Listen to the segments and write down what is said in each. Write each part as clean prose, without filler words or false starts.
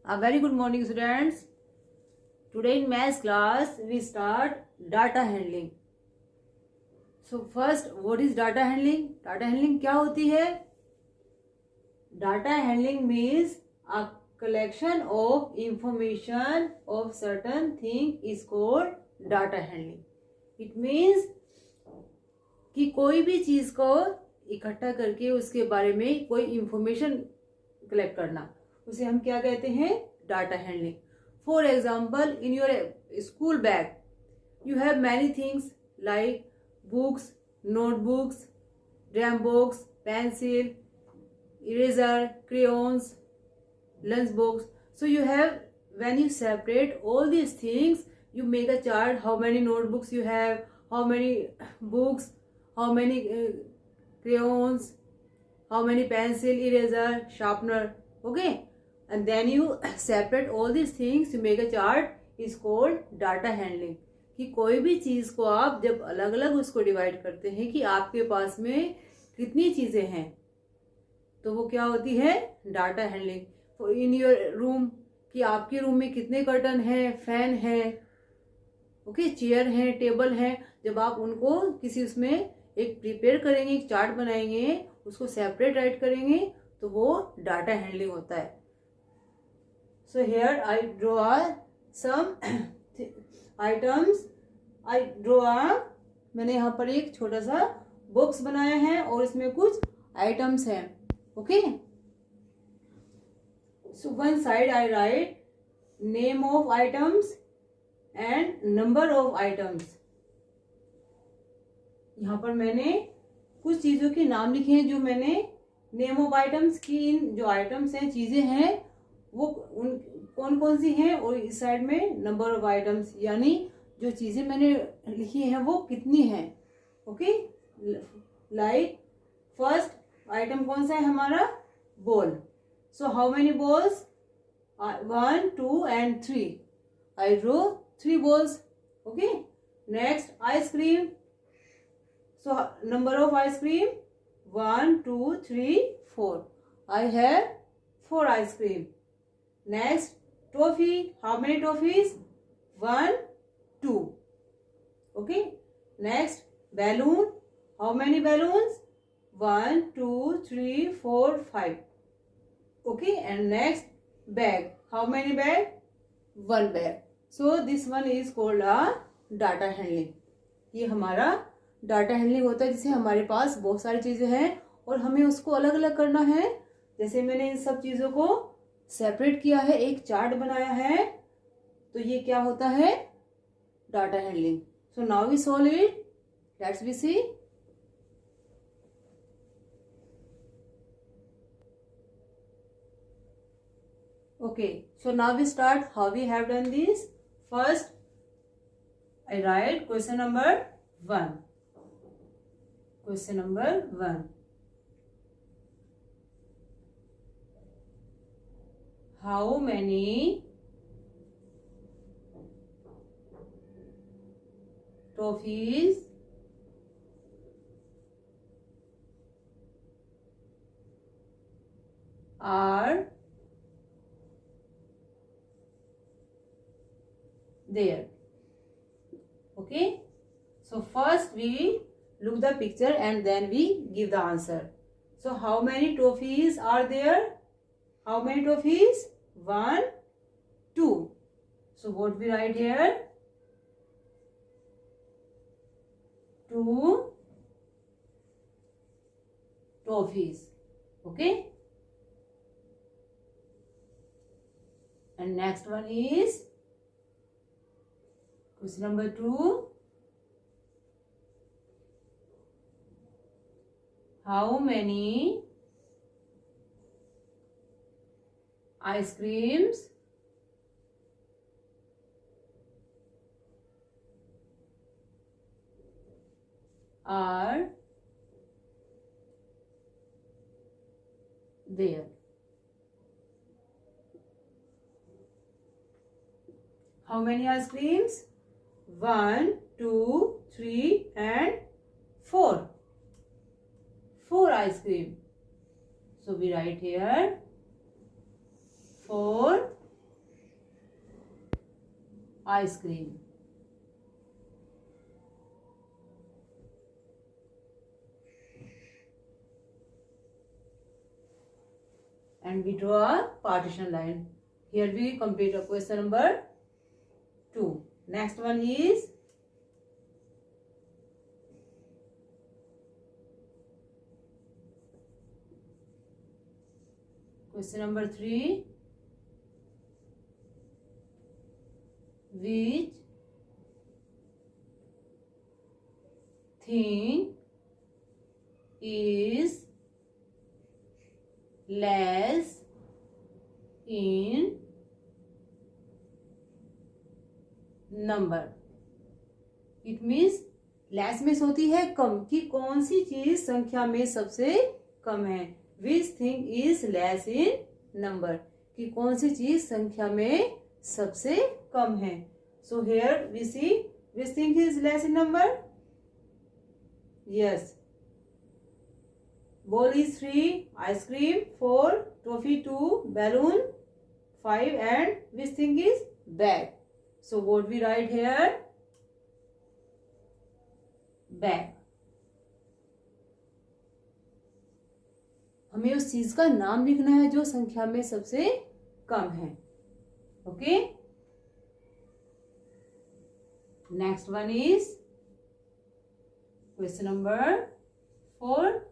A very good morning, students. Today in maths class we start data handling. So first, what is data handling? Data handling क्या होती है? Data handling means a collection of information of certain thing is called data handling. It means कि कोई भी चीज को इकट्ठा करके उसके बारे में कोई इंफॉर्मेशन कलेक्ट करना, उसे हम क्या कहते हैं? Data handling. For example, in your school bag you have many things like books, notebooks, drawing box, pencil, eraser, crayons, lunch box. So you have, when you separate all these things, you make a chart how many notebooks you have, how many books, how many crayons, how many pencil, eraser, sharpener. Okay, and then you separate all these things to make a chart is called data handling. कि कोई भी चीज को आप जब अलग अलग उसको डिवाइड करते हैं कि आपके पास में कितनी चीजें हैं, तो वो क्या होती है? Data handling. In your room, कि आपके रूम में कितने कर्टन है, फैन है, ओके, चेयर है, टेबल है. जब आप उनको किसी उसमें एक प्रिपेयर करेंगे, एक चार्ट बनाएंगे, उसको सेपरेट राइट करेंगे, तो वो डाटा हैंडलिंग होता है. So here I draw some items. I draw, मैंने यहाँ पर एक छोटा सा बॉक्स बनाया है और इसमें कुछ आइटम्स हैं. Okay, so one side I write name of items and number of items. यहाँ पर मैंने कुछ चीजों के नाम लिखे हैं जो मैंने नेम ऑफ आइटम्स की. इन जो आइटम्स हैं, चीजें हैं, वो उन कौन कौन सी हैं, और इस साइड में नंबर ऑफ आइटम्स, यानी जो चीजें मैंने लिखी हैं वो कितनी हैं. ओके, लाइक फर्स्ट आइटम कौन सा है हमारा? Ball. So how many balls? 1, 2 and 3. I draw 3 balls. Okay, next ice cream. So number of ice cream 1, 2, 3, 4. I have 4 ice cream. Next toffee. How many toffees? 1, 2. Okay. Next balloon. How many balloons? 1, 2, 3, 4, 5. Okay. And next bag. How many bag? 1 bag. So this one is called a data handling. ये हमारा data handling होता है, जिसे हमारे पास बहुत सारी चीजें हैं और हमें उसको अलग अलग करना है. जैसे मैंने इन सब चीजों को सेपरेट किया है, एक चार्ट बनाया है, तो ये क्या होता है? Data handling. So now we solve it. Let's be see. Okay, so now we start how we have done this. First, I write question number 1. Question number 1. How many toffees are there? Okay, so first we look the picture and then we give the answer. So how many toffees are there? How many toffees? 1, 2. So what we write here? 2 toffees. Okay, and next one is question number 2. How many ice creams are there? How many ice creams? 1, 2, 3 and 4. 4 ice cream. So we write here 4 ice cream. And we draw a partition line. Here we complete a question number 2. Next one is question number 3. Which thing is less in number? It means less means होती है कम, कि कौन सी चीज संख्या में सबसे कम है. Which thing is less in number? कि कौन सी चीज संख्या में सबसे कम है. So here we see which thing is less in number. Yes. Ball is 3, ice cream 4, trophy 2, balloon 5, and which thing is bag. So what we write here? Bag. हमें उस चीज का नाम लिखना है जो संख्या में सबसे कम है. Okay. Next one is question number 4.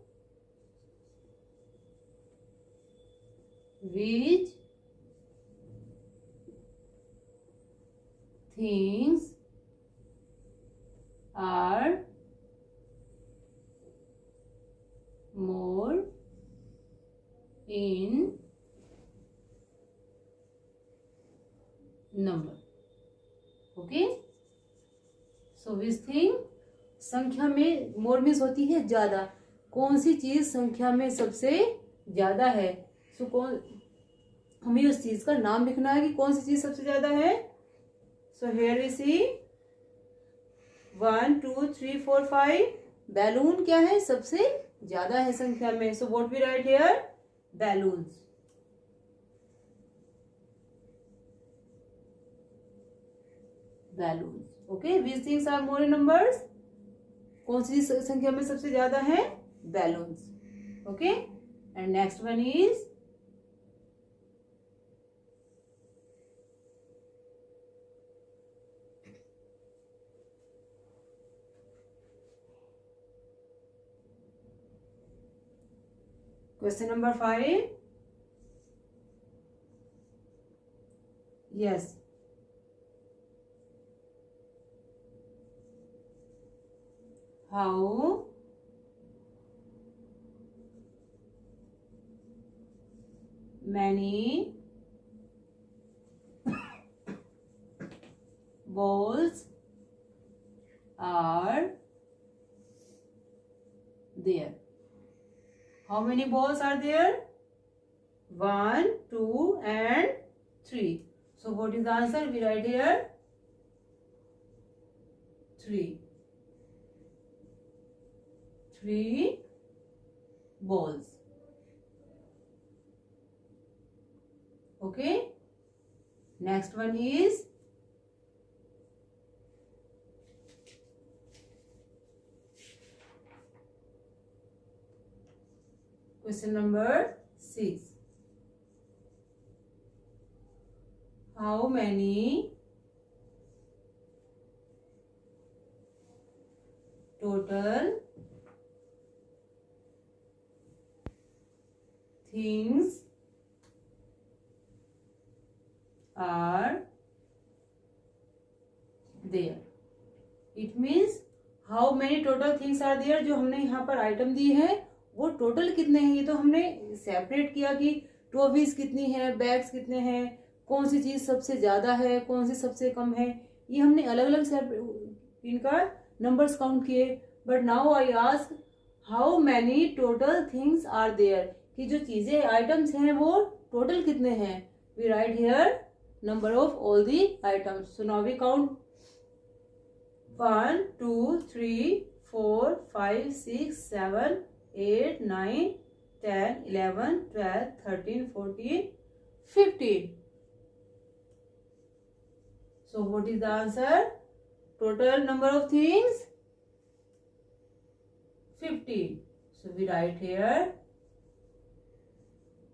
Which things are more in number? Okay. So which thing संख्या में मोर मीन्स होती है ज्यादा. कौन सी चीज संख्या में सबसे ज्यादा है. सो कौन हमें उस चीज का नाम लिखना है कि कौन सी चीज सबसे ज्यादा है. So here we see 1 2 3 4 5. Balloon क्या है सबसे ज्यादा है संख्या में. So what we write here? Balloons. Balloons. Okay. Which things are more in numbers? कौन सी संख्या में सबसे ज्यादा है? Balloons. Okay. And next one is question number 5. Yes. How many balls are there? How many balls are there? 1, 2, and 3. So what is the answer? We write here 3. 3 balls. Okay. Next one is question number 6. How many total things are there? It means how many total things are there. जो हमने यहाँ पर item दी है वो total कितने हैं. ये तो हमने सेपरेट किया कि ट्रॉफीज कितनी है, बैग्स कितने हैं, कौन सी चीज सबसे ज्यादा है, कौन सी सबसे कम है. ये हमने अलग अलग इनका नंबर्स काउंट किए. But now I ask how many total things are there. कि जो चीजें आइटम्स हैं वो टोटल कितने हैं. We write here number of all the items. So now we count 1 2 3 4 5 6 7 8 9 10 11 12 13 14 15. So what is the answer? Total number of things 15. So we write here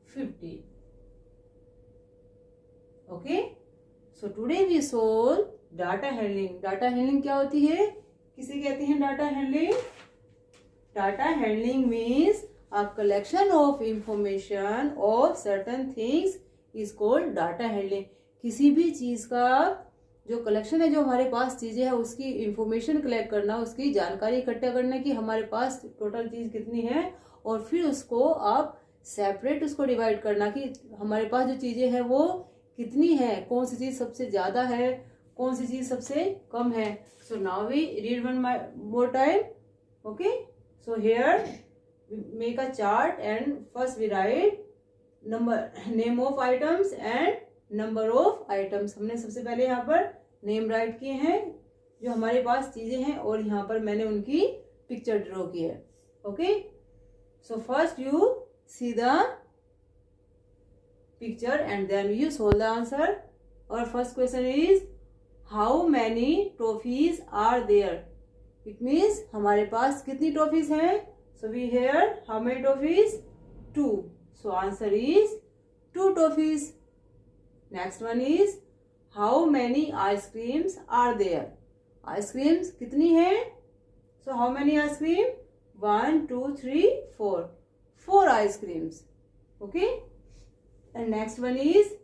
15. Okay. So today we solve data handling. Data handling क्या होती है? किसे कहते हैं data handling? Data handling means a collection of information of certain things is called data handling. किसी भी चीज का जो कलेक्शन है, जो हमारे पास चीजें हैं, उसकी इंफॉर्मेशन कलेक्ट करना, उसकी जानकारी इकट्ठा करना कि हमारे पास टोटल चीज कितनी है, और फिर उसको आप सेपरेट उसको डिवाइड करना कि हमारे पास जो चीजें हैं वो कितनी है, कौन सी चीज सबसे ज्यादा है, कौन सी चीज सबसे कम है. So now we read one more time. Okay. So here make a chart and first we write number, name of items and number of items. हमने सबसे पहले यहाँ पर नेम राइट किए हैं जो हमारे पास चीजें हैं, और यहाँ पर मैंने उनकी पिक्चर ड्रॉ की है. Okay. So first you see the picture and then you solve the answer. और first question is how many trophies are there. It means हमारे पास कितनी ट्रॉफीज हैं. So we here how many trophies? 2. So answer is 2 trophies. Next one is how many ice creams are there. Ice creams कितनी है? So how many ice cream? 1 2 3 4. 4 ice creams. Okay. And next one is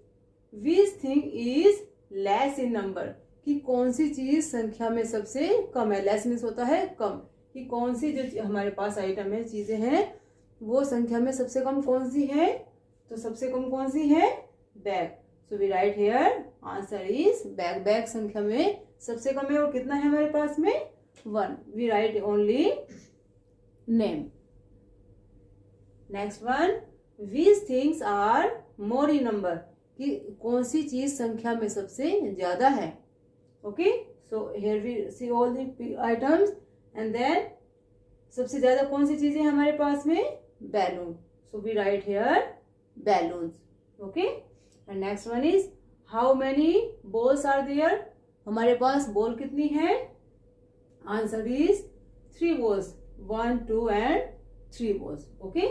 which thing is less in number. कि कौन सी चीज संख्या में सबसे कम है. लेस मीन्स होता है कम. कि कौन सी जो हमारे पास आइटम है, चीजें हैं, वो संख्या में सबसे कम कौन सी है. तो सबसे कम कौन सी है? Bag. So we write here answer is bag. Bag संख्या में सबसे कम है, और कितना है हमारे पास में? 1. We write only name. Next one, which things are more in number. कि कौन सी चीज संख्या में सबसे ज्यादा है. Okay. So here we see all the items and then सबसे ज्यादा कौन सी चीजें हमारे पास में? Balloon. So we write here balloons. Okay. And next one is how many balls are there. हमारे पास बॉल कितनी है? Answer is 3 balls. 1 2 and 3 balls. Okay.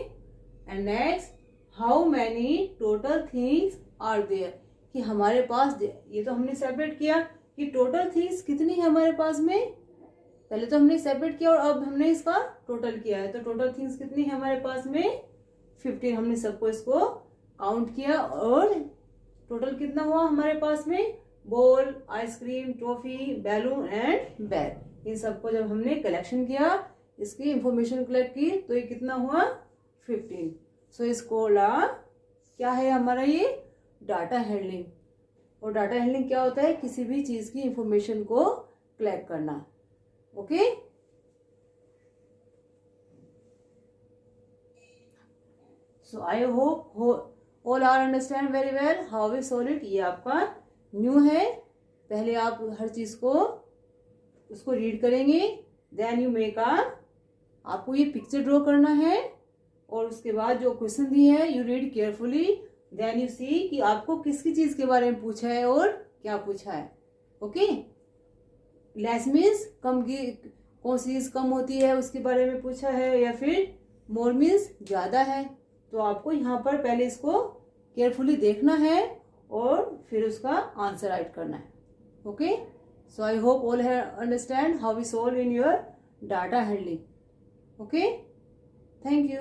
And next how many total things are there. कि हमारे पास, ये तो हमने separate किया कि टोटल थिंग्स कितनी है हमारे पास में. पहले तो हमने सेपरेट किया और अब हमने इसका टोटल किया है. तो टोटल थिंग्स कितनी है हमारे पास में? 15. हमने सबको इसको काउंट किया और टोटल कितना हुआ हमारे पास में? Ball, ice cream, toffee, balloon and bag. इन सबको जब हमने कलेक्शन किया, इसकी इंफॉर्मेशन कलेक्ट की, तो ये कितना हुआ? 15. सो इसको क्या है हमारा ये? Data handling. और डाटा हैंडलिंग क्या होता है? किसी भी चीज की इंफॉर्मेशन को कलेक्ट करना. Okay. So I hope all are understand very well how we solve it. ये आपका न्यू है. पहले आप हर चीज को उसको रीड करेंगे, देन यू मेक आपको ये पिक्चर ड्रॉ करना है, और उसके बाद जो क्वेश्चन दिए हैं you read carefully, then you see कि आपको किसकी चीज के बारे में पूछा है और क्या पूछा है. ओके. लेस मीन्स कम की, कौन सी चीज कम होती है उसके बारे में पूछा है, या फिर मोर मीन्स ज्यादा है. तो आपको यहाँ पर पहले इसको केयरफुली देखना है और फिर उसका आंसर राइट करना है. Okay. So I hope all have understand how we solve in your data handling. Okay. Thank you.